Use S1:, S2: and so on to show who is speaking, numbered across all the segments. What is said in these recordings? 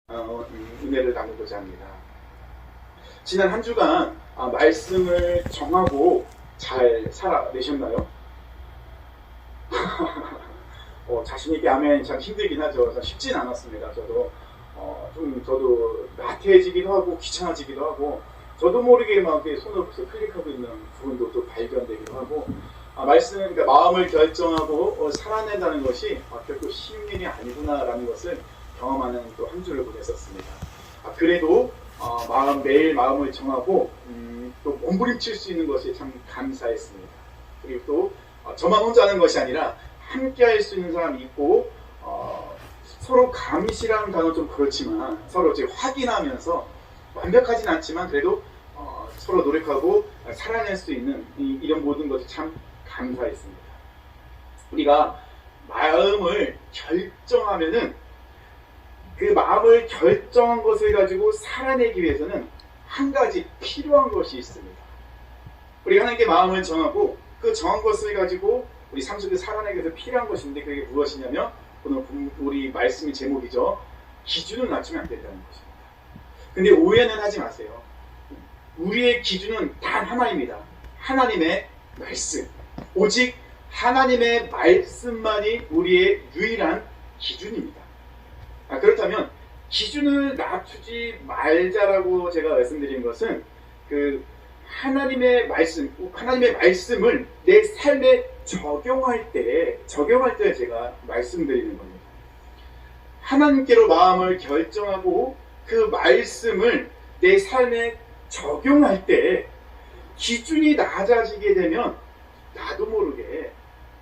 S1: 은혜를 나누고자 합니다. 지난 한 주간 말씀을 정하고 잘 살아내셨나요? 자신있게 아멘 참 힘들긴 하죠. 쉽진 않았습니다. 저도 나태해지기도 하고 귀찮아지기도 하고 저도 모르게 막 손을 클릭하고 있는 부분도 또 발견되기도 하고 그러니까 마음을 결정하고 살아낸다는 것이 결코 쉬운 일이 아니구나라는 것을 경험하는 또 한 주를 보냈었습니다. 그래도 매일 마음을 정하고 또 몸부림칠 수 있는 것이 참 감사했습니다. 그리고 또 저만 혼자 하는 것이 아니라 함께 할 수 있는 사람이 있고 서로 감시라는 단어 좀 그렇지만 서로 이제 확인하면서 완벽하진 않지만 그래도 서로 노력하고 살아낼 수 있는 이런 모든 것이 참 감사했습니다. 우리가 마음을 결정하면은 그 마음을 결정한 것을 가지고 살아내기 위해서는 한 가지 필요한 것이 있습니다. 우리 하나님께 마음을 정하고 그 정한 것을 가지고 우리 삶 속에 살아내기 위해서 필요한 것이 있는데 그게 무엇이냐면 오늘 우리 말씀의 제목이죠. 기준을 낮추면 안 된다는 것입니다. 근데 오해는 하지 마세요. 우리의 기준은 단 하나입니다. 하나님의 말씀. 오직 하나님의 말씀만이 우리의 유일한 기준입니다. 그렇다면 기준을 낮추지 말자라고 제가 말씀드린 것은 하나님의 말씀을 내 삶에 적용할 때 제가 말씀드리는 겁니다. 하나님께로 마음을 결정하고 그 말씀을 내 삶에 적용할 때 기준이 낮아지게 되면 나도 모르게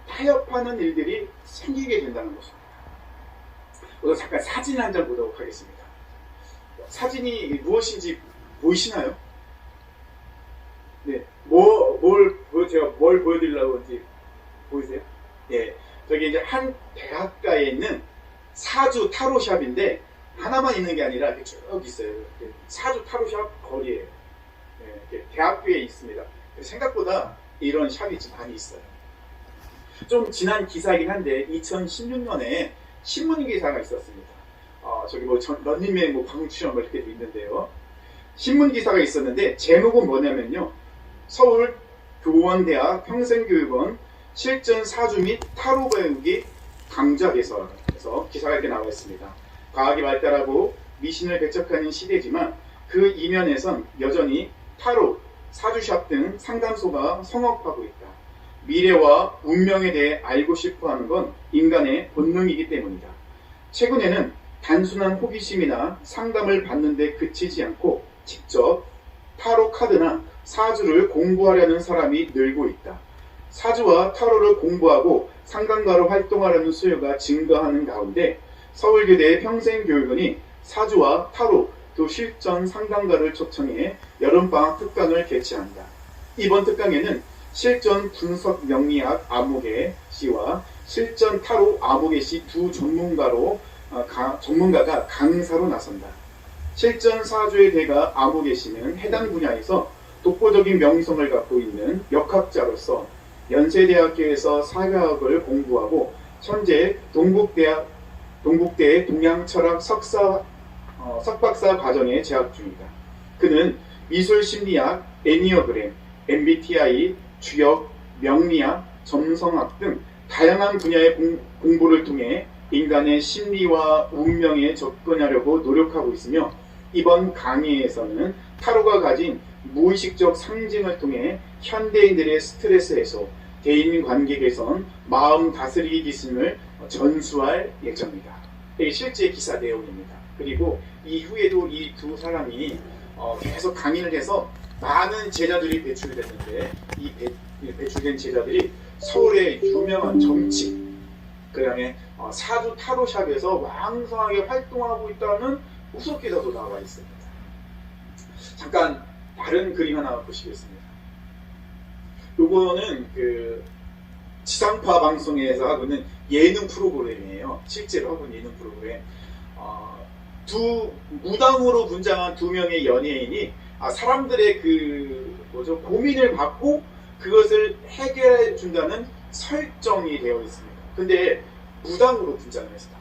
S1: 타협하는 일들이 생기게 된다는 것입니다. 오늘 잠깐 사진 한 장 보도록 하겠습니다. 사진이 무엇인지 보이시나요? 네, 제가 뭘 보여드리려고 하는지 보이세요? 예, 저기 이제 한 대학가에 있는 사주 타로샵인데 하나만 있는 게 아니라 이렇게 쭉 있어요. 사주 타로샵 거리에요. 예, 대학교에 있습니다. 생각보다 이런 샵이 많이 있어요. 좀 지난 기사이긴 한데 2016년에 신문 기사가 있었습니다. 런닝맨 방출연 이렇게 돼 있는데요. 신문 기사가 있었는데 제목은 뭐냐면요. 서울 교원대학 평생교육원 실전 사주 및 타로 배우기 강좌 개설에서 기사가 이렇게 나와 있습니다. 과학이 발달하고 미신을 배척하는 시대지만 그 이면에선 여전히 타로, 사주샵 등 상담소가 성업하고 있다. 미래와 운명에 대해 알고 싶어하는 건 인간의 본능이기 때문이다. 최근에는 단순한 호기심이나 상담을 받는 데 그치지 않고 직접 타로 카드나 사주를 공부하려는 사람이 늘고 있다. 사주와 타로를 공부하고 상담가로 활동하려는 수요가 증가하는 가운데 서울교대 평생교육원이 사주와 타로 또 실전 상담가를 초청해 여름방학 특강을 개최한다. 이번 특강에는 실전 분석 명리학 아무개 씨와 실전 타로 아무개 씨 두 전문가가 강사로 나선다. 실전 사주의 대가 아무개 씨는 해당 분야에서 독보적인 명성을 갖고 있는 역학자로서 연세대학교에서 사회학을 공부하고 현재 동국대 동양철학 석박사 과정에 재학 중이다. 그는 미술심리학, 애니어그램, MBTI, 주역, 명리학, 점성학 등 다양한 분야의 공부를 통해 인간의 심리와 운명에 접근하려고 노력하고 있으며 이번 강의에서는 타로가 가진 무의식적 상징을 통해 현대인들의 스트레스 해소, 대인관계 개선, 마음 다스리기 기술을 전수할 예정이다. 이게 실제 기사 내용입니다. 그리고 이후에도 이 두 사람이 계속 강의를 해서 많은 제자들이 배출됐는데 이 배출된 제자들이 서울의 유명한 정치, 그 다음에 사주 타로샵에서 왕성하게 활동하고 있다는 후속 기사도 나와 있습니다. 잠깐 다른 그림 하나 보시겠습니다. 이거는 지상파 방송에서 하고 있는 예능 프로그램이에요. 실제로 하고 있는 예능 프로그램. 무당으로 분장한 두 명의 연예인이 사람들의 고민을 받고 그것을 해결해 준다는 설정이 되어 있습니다. 근데 무당으로 분장을 했어요.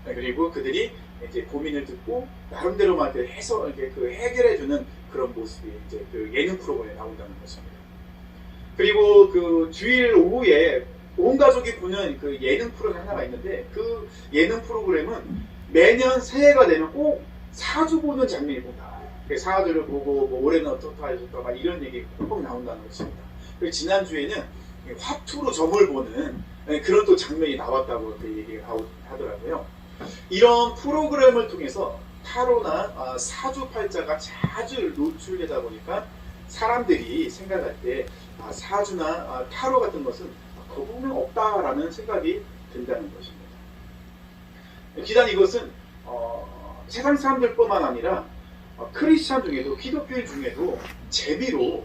S1: 그리고 그들이 이제 고민을 듣고 나름대로만 해서 이렇게 그 해결해주는 그런 모습이 이제 그 예능 프로그램에 나온다는 것입니다. 그리고 그 주일 오후에 온 가족이 보는 그 예능 프로그램 하나가 있는데 그 예능 프로그램은 매년 새해가 되면 꼭 사주 보는 장면이 꼭 나와요. 사주를 보고 뭐 올해는 어떻다 해줬다 막 이런 얘기 꼭 나온다는 것입니다. 그리고 지난주에는 화투로 점을 보는 그런 또 장면이 나왔다고 이렇게 얘기를 하더라고요. 이런 프로그램을 통해서 타로나 사주팔자가 자주 노출되다 보니까 사람들이 생각할 때 사주나 타로 같은 것은 거부는 없다라는 생각이 든다는 것입니다. 비단 이것은 세상 사람들뿐만 아니라 크리스찬 중에도 기독교인 중에도 재미로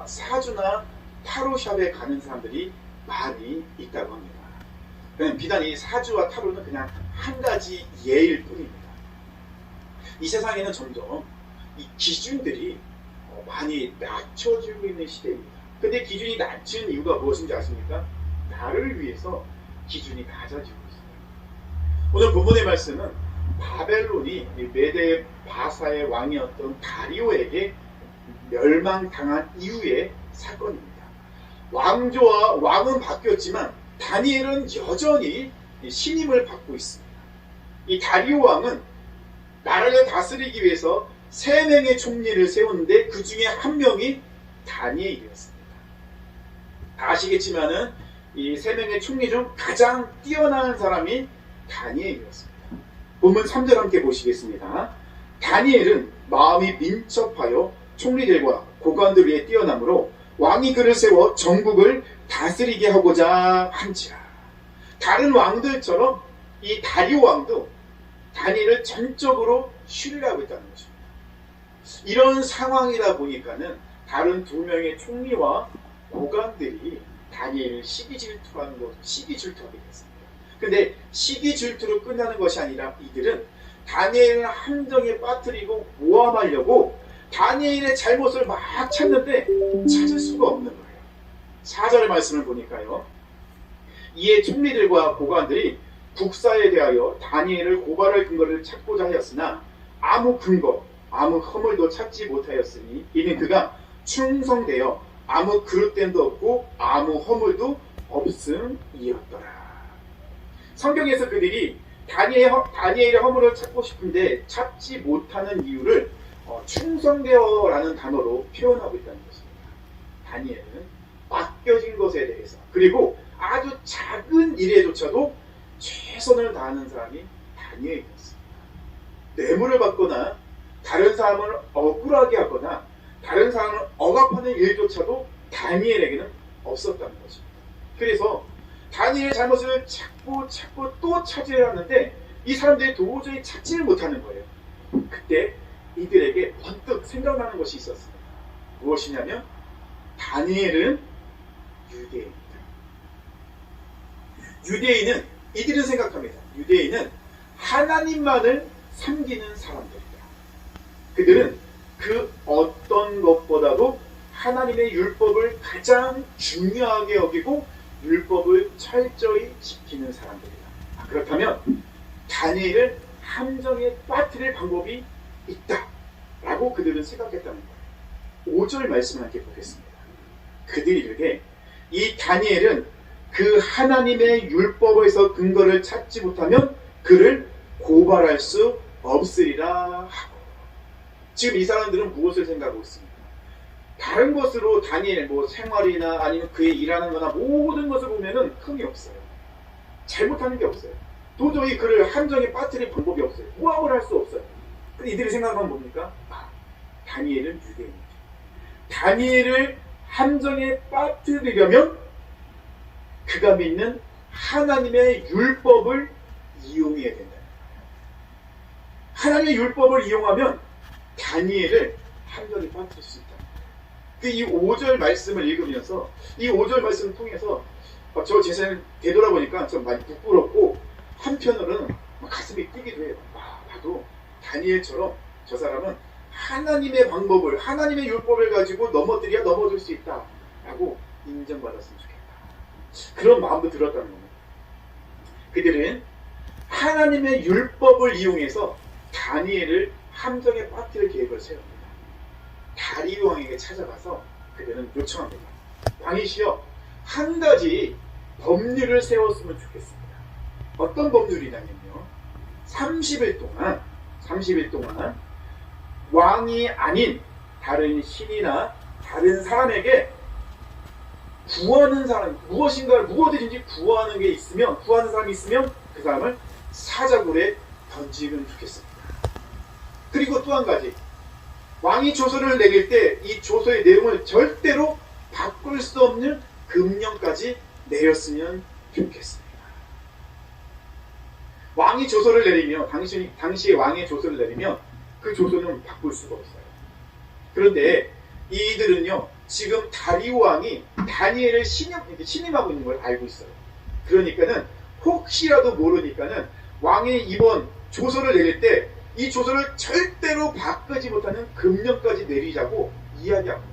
S1: 사주나 타로샵에 가는 사람들이 많이 있다고 합니다. 비단 이 사주와 타로는 그냥 한 가지 예일 뿐입니다. 이 세상에는 점점 이 기준들이 많이 낮춰지고 있는 시대입니다. 근데 기준이 낮춘 이유가 무엇인지 아십니까? 나를 위해서 기준이 낮아지고 있어요. 오늘 본문의 말씀은 바벨론이 메데 바사의 왕이었던 다리오에게 멸망당한 이후의 사건입니다. 왕은 바뀌었지만 다니엘은 여전히 신임을 받고 있습니다. 이 다리오 왕은 나라를 다스리기 위해서 3명의 총리를 세웠는데 그 중에 한 명이 다니엘이었습니다. 다 아시겠지만은 이 3명의 총리 중 가장 뛰어난 사람이 다니엘이었습니다. 본문 3절 함께 보시겠습니다. 다니엘은 마음이 민첩하여 총리들과 고관들 위에 뛰어나므로 왕이 그를 세워 전국을 다스리게 하고자 한지라. 다른 왕들처럼 이 다리오 왕도 다니엘을 전적으로 신뢰하고 있다는 것입니다. 이런 상황이다 보니까는 다른 2명의 총리와 고관들이 다니엘을 시기 질투하게 됐습니다. 근데 시기 질투로 끝나는 것이 아니라 이들은 다니엘을 함정에 빠뜨리고 모함하려고 다니엘의 잘못을 막 찾는데 찾을 수가 없는 거예요. 4절의 말씀을 보니까요. 이에 총리들과 고관들이 국사에 대하여 다니엘을 고발할 근거를 찾고자 하였으나 아무 근거, 아무 허물도 찾지 못하였으니 이는 그가 충성되어 아무 그릇됨도 없고 아무 허물도 없음이었더라. 성경에서 그들이 다니엘의 허물을 찾고 싶은데 찾지 못하는 이유를 충성되어라는 단어로 표현하고 있다는 것입니다. 다니엘은 맡겨진 것에 대해서 그리고 아주 작은 일에조차도 최선을 다하는 사람이 다니엘이었습니다. 뇌물을 받거나 다른 사람을 억울하게 하거나 다른 사람을 억압하는 일조차도 다니엘에게는 없었다는 것입니다. 그래서 다니엘의 잘못을 찾고 또 찾아야 하는데 이 사람들이 도저히 찾지를 못하는 거예요. 그때 이들에게 번뜩 생각나는 것이 있었습니다. 무엇이냐면 다니엘은 유대인입니다. 유대인은 이들은 생각합니다. 유대인은 하나님만을 섬기는 사람들이다. 그들은 그 어떤 것보다도 하나님의 율법을 가장 중요하게 여기고 율법을 철저히 지키는 사람들이다. 그렇다면 다니엘을 함정에 빠뜨릴 방법이 있다 라고 그들은 생각했다는 거예요. 5절 말씀을 함께 보겠습니다. 그들이 이르되 이 다니엘은 그 하나님의 율법에서 근거를 찾지 못하면 그를 고발할 수 없으리라 하고. 지금 이 사람들은 무엇을 생각하고 있습니까? 다른 것으로 다니엘 생활이나 아니면 그의 일하는 거나 모든 것을 보면은 흠이 없어요. 잘못하는 게 없어요. 도저히 그를 함정에 빠뜨릴 방법이 없어요. 모함을 할 수 없어요. 근데 이들이 생각하면 뭡니까? 다니엘은 유대인이죠. 다니엘을 함정에 빠뜨리려면 그가 믿는 하나님의 율법을 이용해야 된다. 하나님의 율법을 이용하면 다니엘을 함정에 빠뜨릴 수 있다. 이 5절 말씀을 읽으면서 이 5절 말씀을 통해서 저 제사를 되돌아보니까 좀 많이 부끄럽고 한편으로는 가슴이 뛰기도 해요. 나도 다니엘처럼 저 사람은 하나님의 방법을, 하나님의 율법을 가지고 넘어뜨려야 넘어질 수 있다 라고 인정받았으면 좋겠다. 그런 마음도 들었다는 겁니다. 그들은 하나님의 율법을 이용해서 다니엘을 함정에 빠뜨릴 계획을 세웁니다. 다리오 왕에게 찾아가서 그들은 요청합니다. 왕이시여, 한 가지 법률을 세웠으면 좋겠습니다. 어떤 법률이냐면요, 30일 동안 왕이 아닌 다른 신이나 다른 사람에게 구하는 사람, 무엇이든지 구하는 사람이 있으면 그 사람을 사자굴에 던지면 좋겠습니다. 그리고 또 한 가지, 왕이 조서를 내릴 때 이 조서의 내용을 절대로 바꿀 수 없는 금령까지 내렸으면 좋겠습니다. 왕이 조서를 내리면, 당시에 왕의 조서를 내리면 그 조서는 바꿀 수가 없어요. 그런데 이들은요, 지금 다리오 왕이 다니엘을 신임하고 있는 걸 알고 있어요. 그러니까는 혹시라도 모르니까는 왕이 이번 조서를 내릴 때 이 조서를 절대로 바꾸지 못하는 금령까지 내리자고 이야기하고,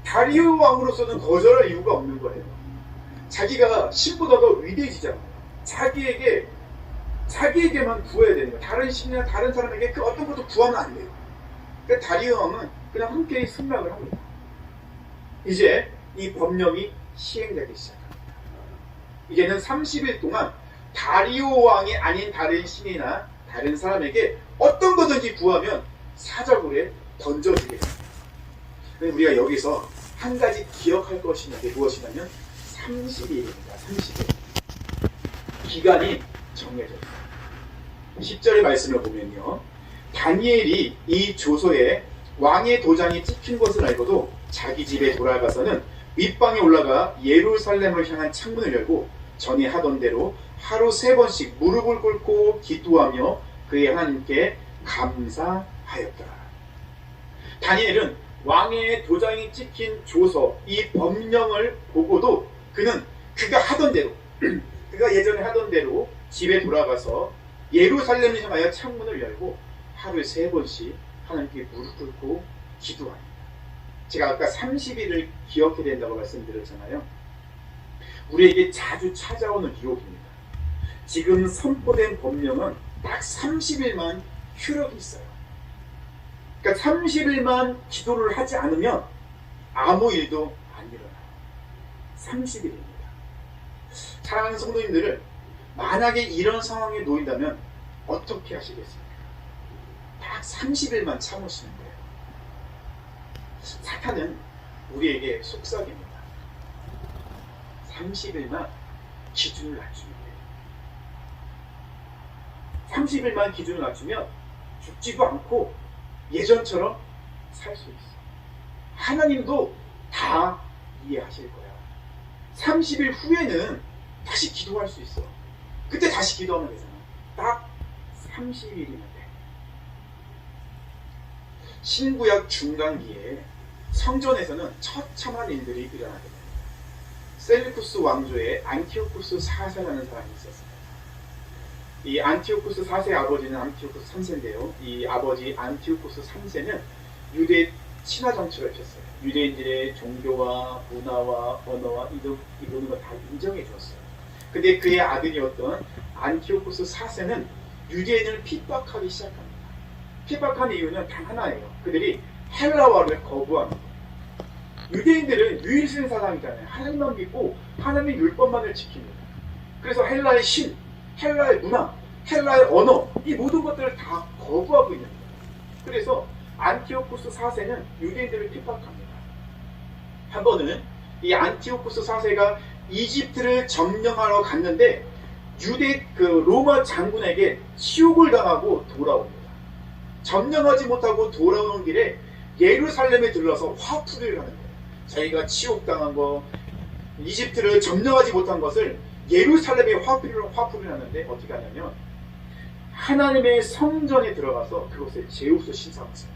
S1: 다리오 왕으로서는 거절할 이유가 없는 거예요. 자기가 신보다 더 위대해지잖아요. 자기에게만 구해야 되는 거예요. 다른 신이나 다른 사람에게 그 어떤 것도 구하면 안 돼요. 그러니까 다리오 왕은 그냥 함께 승낙을 합니다. 이제 이 법령이 시행되기 시작합니다. 이제는 30일 동안 다리오 왕이 아닌 다른 신이나 다른 사람에게 어떤 거든지 구하면 사자굴에 던져주게 됩니다. 우리가 여기서 한 가지 기억할 것이 있는데 무엇이냐면 30일입니다. 30일. 기간이 정해져 있어요. 10절의 말씀을 보면요, 다니엘이 이 조서에 왕의 도장이 찍힌 것을 알고도 자기 집에 돌아가서는 윗방에 올라가 예루살렘을 향한 창문을 열고 전에 하던 대로 하루 3번씩 무릎을 꿇고 기도하며 그의 하나님께 감사하였더라. 다니엘은 왕의 도장이 찍힌 조서, 이 법령을 보고도 그가 하던 대로, 그가 예전에 하던 대로 집에 돌아가서 예루살렘을 향하여 창문을 열고 하루에 3번씩 하나님께 무릎 꿇고 기도합니다. 제가 아까 30일을 기억해야 된다고 말씀드렸잖아요. 우리에게 자주 찾아오는 유혹입니다. 지금 선포된 법령은 딱 30일만 효력이 있어요. 그러니까 30일만 기도를 하지 않으면 아무 일도 안 일어나요. 30일입니다. 사랑하는 성도님들을 만약에 이런 상황에 놓인다면 어떻게 하시겠습니까? 딱 30일만 참으시는 거예요. 사탄은 우리에게 속삭입니다. 30일만 기준을 낮추면 돼요. 30일만 기준을 낮추면 죽지도 않고 예전처럼 살 수 있어. 하나님도 다 이해하실 거야. 30일 후에는 다시 기도할 수 있어. 그때 다시 기도하면 되잖아. 딱 30일이면 돼. 신구약 중간기에 성전에서는 처참한 일들이 일어나게 됩니다. 셀루쿠스 왕조의 안티오쿠스 4세라는 사람이 있었습니다. 이 안티오쿠스 4세 아버지는 안티오쿠스 3세인데요. 이 아버지 안티오쿠스 3세는 유대 친화 정치를 폈어요. 유대인들의 종교와 문화와 언어와 이런 거 다 인정해 주었어요. 근데 그의 아들이었던 안티오쿠스 4세는 유대인을 핍박하기 시작합니다. 핍박한 이유는 단 하나예요. 그들이 헬라어를 거부합니다. 유대인들은 유일신 사상이잖아요. 하나님만 믿고 하나님의 율법만을 지킵니다. 그래서 헬라의 신, 헬라의 문화, 헬라의 언어, 이 모든 것들을 다 거부하고 있는 거예요. 그래서 안티오쿠스 4세는 유대인들을 핍박합니다. 한 번은 이 안티오쿠스 4세가 이집트를 점령하러 갔는데 로마 장군에게 치욕을 당하고 돌아옵니다. 점령하지 못하고 돌아오는 길에 예루살렘에 들러서 화풀이를 하는 거예요. 자기가 치욕당한 거, 이집트를 점령하지 못한 것을 예루살렘에 화풀이를 하는데 어떻게 하냐면 하나님의 성전에 들어가서 그곳에 제우스 신상을 써요.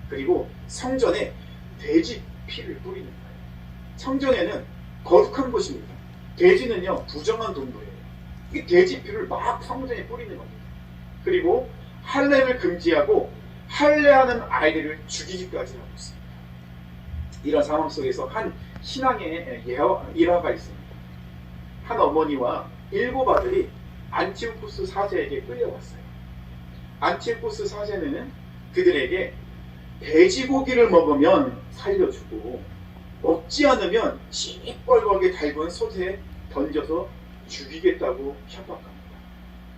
S1: 그리고 성전에 돼지 피를 뿌리는 거예요. 성전에는 거룩한 곳입니다. 돼지는요 부정한 동물이에요. 이 돼지 피를 막 성전에 뿌리는 겁니다. 그리고 할례를 금지하고 할례하는 아이들을 죽이기까지 하고 있습니다. 이런 상황 속에서 한 신앙의 일화가 있습니다. 한 어머니와 7 아들이 안티오쿠스 사제에게 끌려갔어요. 안티오쿠스 사제는 그들에게 돼지고기를 먹으면 살려주고 먹지 않으면 시뻘겋게 달군 솥에 던져서 죽이겠다고 협박합니다.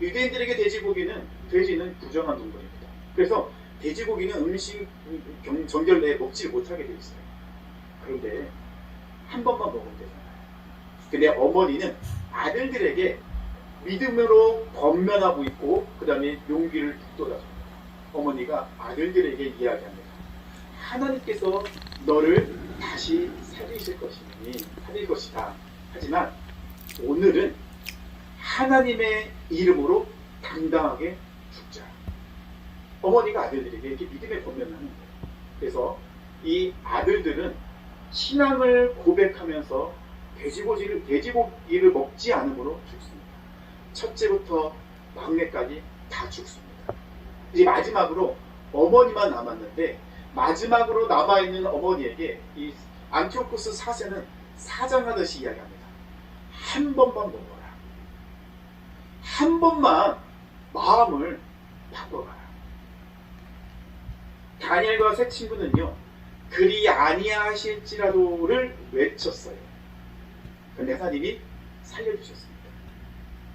S1: 유대인들에게 돼지는 부정한 동물입니다. 그래서 돼지고기는 음식 정결 내에 먹지 못하게 되어 있어요. 그런데 한 번만 먹으면 되잖아요. 근데 어머니는 아들들에게 믿음으로 권면하고 있고 그 다음에 용기를 북돋아줍니다. 어머니가 아들들에게 이야기합니다. 하나님께서 너를 다시 살릴 것이다. 하지만 오늘은 하나님의 이름으로 당당하게 죽자. 어머니가 아들들에게 이렇게 믿음의 권면을 하는 거예요. 그래서 이 아들들은 신앙을 고백하면서 돼지고기를 먹지 않음으로 죽습니다. 첫째부터 막내까지 다 죽습니다. 이제 마지막으로 어머니만 남았는데 마지막으로 남아있는 어머니에게 이 안티오쿠스 사세는 사장하듯이 이야기합니다. 한 번만 먹어라. 한 번만 마음을 바꿔봐라. 다니엘과 세 친구는요, 그리 아니하실지라도를 외쳤어요. 그런데 하나님이 살려주셨습니다.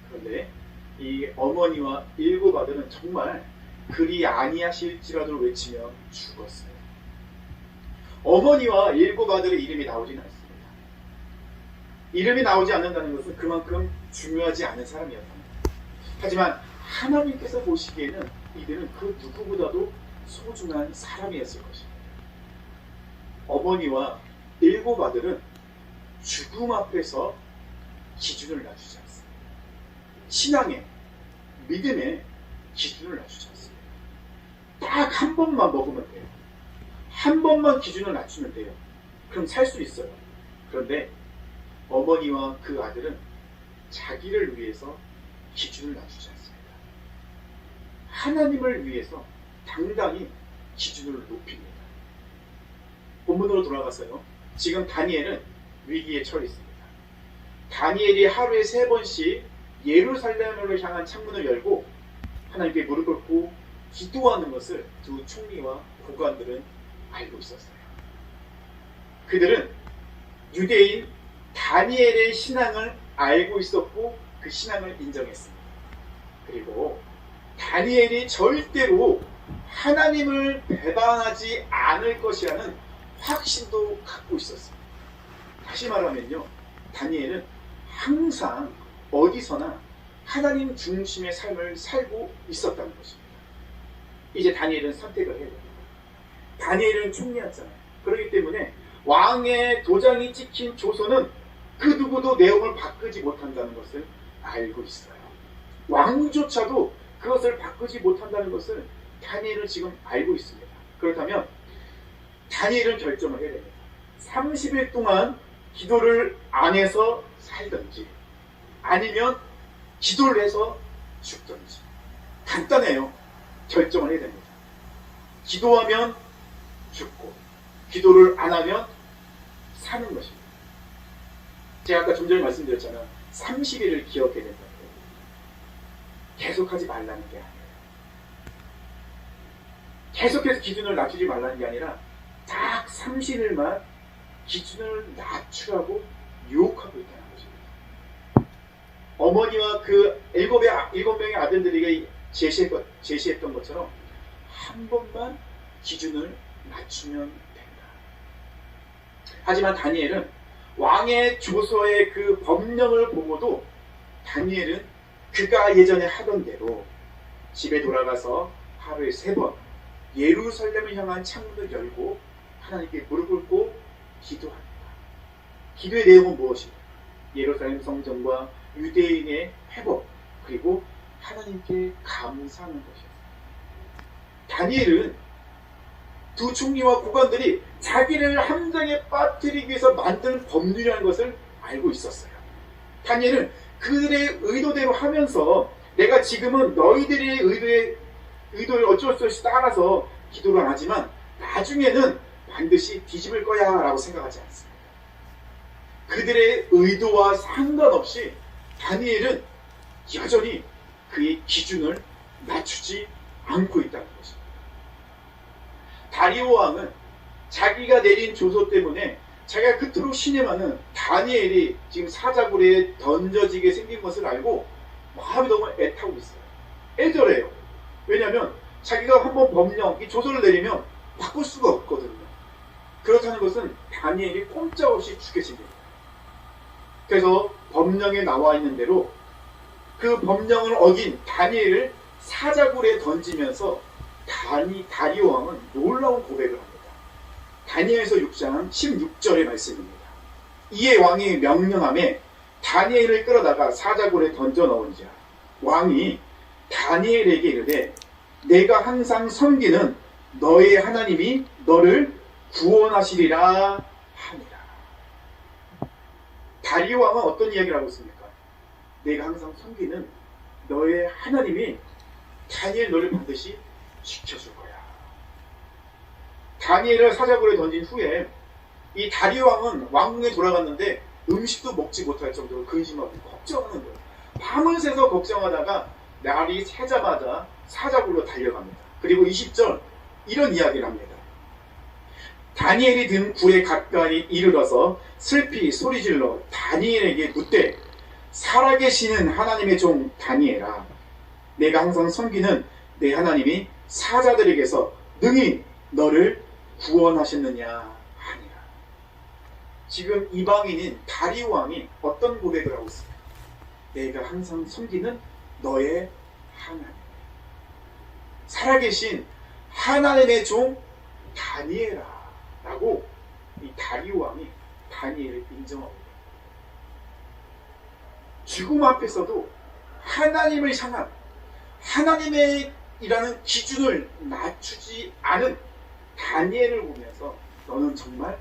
S1: 그런데 이 어머니와 일곱 아들은 정말 그리 아니하실지라도를 외치며 죽었어요. 어머니와 일곱 아들의 이름이 나오지는 않습니다. 이름이 나오지 않는다는 것은 그만큼 중요하지 않은 사람이었답니다. 하지만 하나님께서 보시기에는 이들은 그 누구보다도 소중한 사람이었을 것입니다. 어머니와 일곱 아들은 죽음 앞에서 기준을 낮추지 않습니다. 신앙의, 믿음의 기준을 낮추지 않습니다. 딱 한 번만 먹으면 돼요. 한 번만 기준을 낮추면 돼요. 그럼 살 수 있어요. 그런데 어머니와 그 아들은 자기를 위해서 기준을 낮추지 않습니다. 하나님을 위해서 당당히 기준을 높입니다. 본문으로 돌아가서요. 지금 다니엘은 위기에 처해 있습니다. 다니엘이 하루에 3번씩 예루살렘을 향한 창문을 열고 하나님께 무릎 꿇고 기도하는 것을 두 총리와 고관들은 알고 있었어요. 그들은 유대인 다니엘의 신앙을 알고 있었고 그 신앙을 인정했습니다. 그리고 다니엘이 절대로 하나님을 배반하지 않을 것이라는 확신도 갖고 있었습니다. 다시 말하면요, 다니엘은 항상 어디서나 하나님 중심의 삶을 살고 있었다는 것입니다. 이제 다니엘은 선택을 해야 됩니다. 다니엘은 총리였잖아요. 그렇기 때문에 왕의 도장이 찍힌 조서는 그 누구도 내용을 바꾸지 못한다는 것을 알고 있어요. 왕조차도 그것을 바꾸지 못한다는 것을 다니엘은 지금 알고 있습니다. 그렇다면 다니엘은 결정을 해야 됩니다. 30일 동안 기도를 안 해서 살든지 아니면 기도를 해서 죽든지 간단해요. 결정을 해야 됩니다. 기도하면 죽고 기도를 안 하면 사는 것입니다. 제가 아까 좀 전에 말씀드렸잖아요. 30일을 기억해야 된다고. 계속하지 말라는 게 아니에요. 계속해서 기준을 낮추지 말라는 게 아니라 딱 30일만 기준을 낮추라고 유혹하고 있다는 것입니다. 어머니와 그 7명의 아들들에게 제시했던 것처럼 한 번만 기준을 낮추면 된다. 하지만 다니엘은 왕의 조서의 그 법령을 보고도 다니엘은 그가 예전에 하던 대로 집에 돌아가서 하루에 3번 예루살렘을 향한 창문을 열고 하나님께 무릎 꿇고 기도합니다. 기도의 내용은 무엇입니까? 예루살렘 성전과 유대인의 회복, 그리고 하나님께 감사하는 것이었습니다. 다니엘은 두 총리와 고관들이 자기를 함정에 빠뜨리기 위해서 만든 법률이라는 것을 알고 있었어요. 다니엘은 그들의 의도대로 하면서 내가 지금은 너희들의 의도를 어쩔 수 없이 따라서 기도를 하지만 나중에는 반드시 뒤집을 거야 라고 생각하지 않습니다. 그들의 의도와 상관없이 다니엘은 여전히 그의 기준을 낮추지 않고 있다는 것입니다. 다리오 왕은 자기가 내린 조서 때문에 자기가 그토록 신임하는 다니엘이 지금 사자굴에 던져지게 생긴 것을 알고 마음이 너무 애타고 있어요. 애절해요. 왜냐하면 자기가 한번 법령, 이 조서를 내리면 바꿀 수가 없거든요. 그렇다는 것은 다니엘이 꼼짝없이 죽여진 겁니다. 그래서 법령에 나와 있는 대로 그 법령을 어긴 다니엘을 사자굴에 던지면서 다리오 왕은 놀라운 고백을 합니다. 다니엘서 6장 16절의 말씀입니다. 이에 왕이 명령하며 다니엘을 끌어다가 사자굴에 던져 넣은지라. 왕이 다니엘에게 이르되 내가 항상 섬기는 너의 하나님이 너를 구원하시리라 하니라. 다리오 왕은 어떤 이야기를 하고 있습니까? 내가 항상 섬기는 너의 하나님이 다니엘 너를 반드시 지켜줄 거야. 다니엘을 사자굴에 던진 후에 이 다리오 왕은 왕궁에 돌아갔는데 음식도 먹지 못할 정도로 근심하고 걱정하는 거예요. 밤을 새서 걱정하다가 날이 새자마자 사자굴로 달려갑니다. 그리고 20절 이런 이야기를 합니다. 다니엘이 든 굴에 가까이 이르러서 슬피 소리질러 다니엘에게 묻되 살아계시는 하나님의 종 다니엘아, 내가 항상 섬기는 내 하나님이 사자들에게서 능히 너를 구원하셨느냐 하니라. 지금 이방인인 다리오 왕이 어떤 고백을 하고 있습니까? 내가 항상 섬기는 너의 하나님, 살아계신 하나님의 종 다니엘아 라고 이 다리오 왕이 다니엘을 인정합니다. 죽음 앞에서도 하나님을 향한 하나님의 이라는 기준을 낮추지 않은 다니엘을 보면서 너는 정말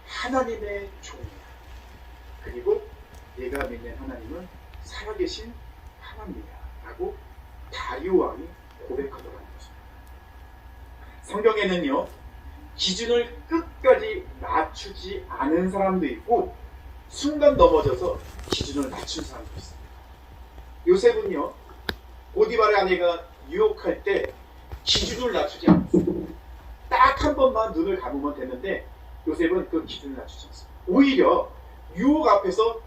S1: 하나님의 종이야. 그리고 내가 믿는 하나님은 살아계신 하나님이야 라고 다리오 왕이 고백하더라는 것입니다. 성경에는요, 기준을 끝까지 낮추지 않은 사람도 있고 순간 넘어져서 기준을 낮춘 사람도 있습니다. 요셉은요, 보디발의 아내가 유혹할 때 기준을 낮추지 않았어요. 딱 한 번만 눈을 감으면 됐는데 요셉은 그 기준을 낮추지 않습니다. 오히려 유혹 앞에서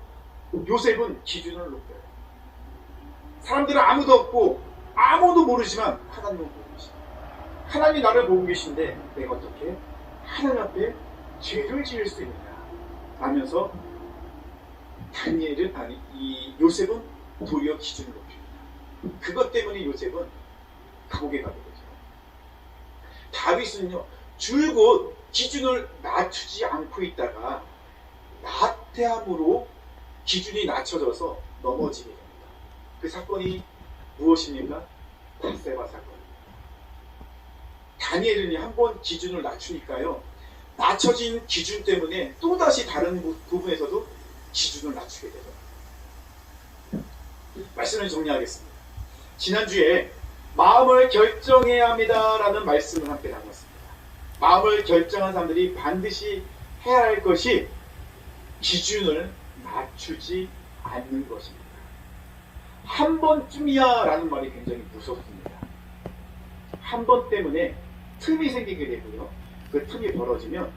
S1: 요셉은 기준을 높여요. 사람들은 아무도 없고 아무도 모르지만 하나님은 보고 계십니다. 하나님이 나를 보고 계신데 내가 어떻게 하나님 앞에 죄를 지을 수 있느냐 하면서 이 요셉은 도리어 기준을 높입니다. 그것 때문에 요셉은 감옥에 가게 되죠. 다윗은요, 줄곧 기준을 낮추지 않고 있다가 나태함으로 기준이 낮춰져서 넘어지게 됩니다. 그 사건이 무엇입니까? 바세바 사건입니다. 다니엘은 한번 기준을 낮추니까요, 낮춰진 기준 때문에 또다시 다른 부분에서도 기준을 낮추게 되죠. 말씀을 정리하겠습니다. 지난주에 마음을 결정해야 합니다 라는 말씀을 함께 나눴습니다. 마음을 결정한 사람들이 반드시 해야 할 것이 기준을 낮추지 않는 것입니다. 한 번쯤이야 라는 말이 굉장히 무섭습니다. 한 번 때문에 틈이 생기게 되고요, 그 틈이 벌어지면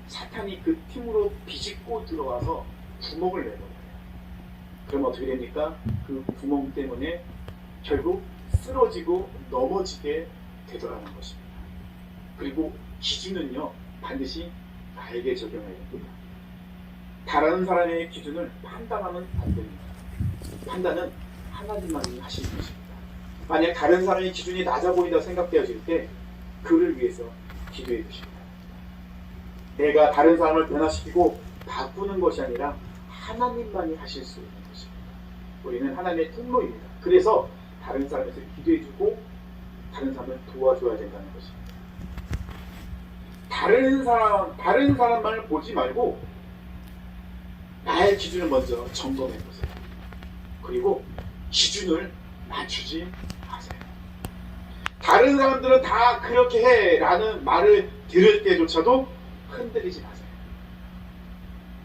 S1: 사탄이 그 틈으로 비집고 들어와서 구멍을 내버려요. 그럼 어떻게 됩니까? 그 구멍 때문에 결국 쓰러지고 넘어지게 되더라는 것입니다. 그리고 기준은요, 반드시 나에게 적용해야 됩니다. 다른 사람의 기준을 판단하면 안 됩니다. 판단은 하나님만이 하시는 것입니다. 만약 다른 사람의 기준이 낮아 보인다고 생각되어질 때 그를 위해서 기도해 주십니다. 내가 다른 사람을 변화시키고 바꾸는 것이 아니라 하나님만이 하실 수 있는 것입니다. 우리는 하나님의 통로입니다. 그래서 다른 사람에서 기도해주고 다른 사람을 도와줘야 된다는 것입니다. 다른 사람만을 보지 말고 나의 기준을 먼저 점검해 보세요. 그리고 기준을 낮추지 마세요. 다른 사람들은 다 그렇게 해 라는 말을 들을 때조차도 흔들리지 마세요.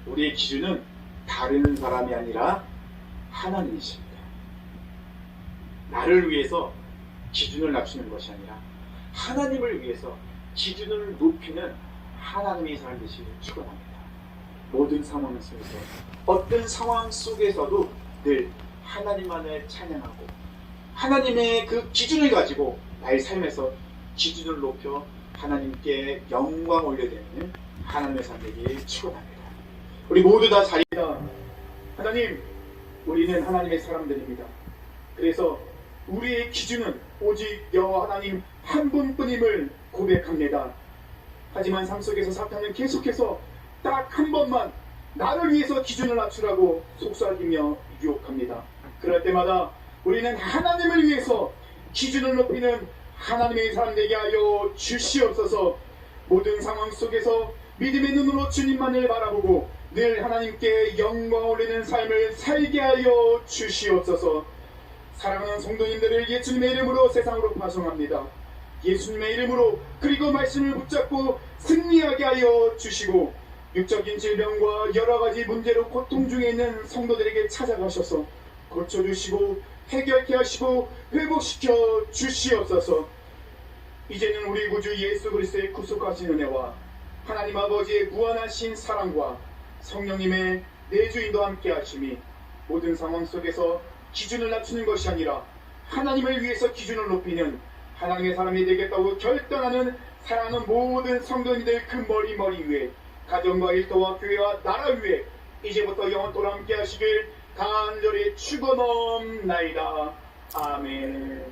S1: 우리의 기준은 다른 사람이 아니라 하나님이십니다. 나를 위해서 기준을 낮추는 것이 아니라 하나님을 위해서 기준을 높이는 하나님의 사람 되시길 축원합니다. 모든 상황 속에서 어떤 상황 속에서도 늘 하나님만을 찬양하고 하나님의 그 기준을 가지고 나의 삶에서 기준을 높여 하나님께 영광 올려드리는 하나님의 사람 되길 축원합니다. 우리 모두 다 자리다. 하나님, 우리는 하나님의 사람들입니다. 그래서 우리의 기준은 오직 여호와 하나님 한 분뿐임을 고백합니다. 하지만 삶 속에서 사탄은 계속해서 딱 한 번만 나를 위해서 기준을 낮추라고 속삭이며 유혹합니다. 그럴 때마다 우리는 하나님을 위해서 기준을 높이는 하나님의 사람 되게 하여 주시옵소서. 모든 상황 속에서 믿음의 눈으로 주님만을 바라보고 늘 하나님께 영광 올리는 삶을 살게 하여 주시옵소서. 사랑하는 성도님들을 예수님의 이름으로 세상으로 파송합니다. 예수님의 이름으로 그리고 말씀을 붙잡고 승리하게 하여 주시고 육적인 질병과 여러가지 문제로 고통 중에 있는 성도들에게 찾아가셔서 고쳐주시고 해결케 하시고 회복시켜 주시옵소서. 이제는 우리 구주 예수 그리스도의 구속하신 은혜와 하나님 아버지의 무한하신 사랑과 성령님의 내주인도 함께 하심이 모든 상황 속에서 기준을 낮추는 것이 아니라 하나님을 위해서 기준을 높이는 하나님의 사람이 되겠다고 결단하는 사랑하는 모든 성도님들 그 머리 위에 가정과 일터와 교회와 나라 위에 이제부터 영원토록 함께 하시길 간절히 축원하옵나이다. 아멘.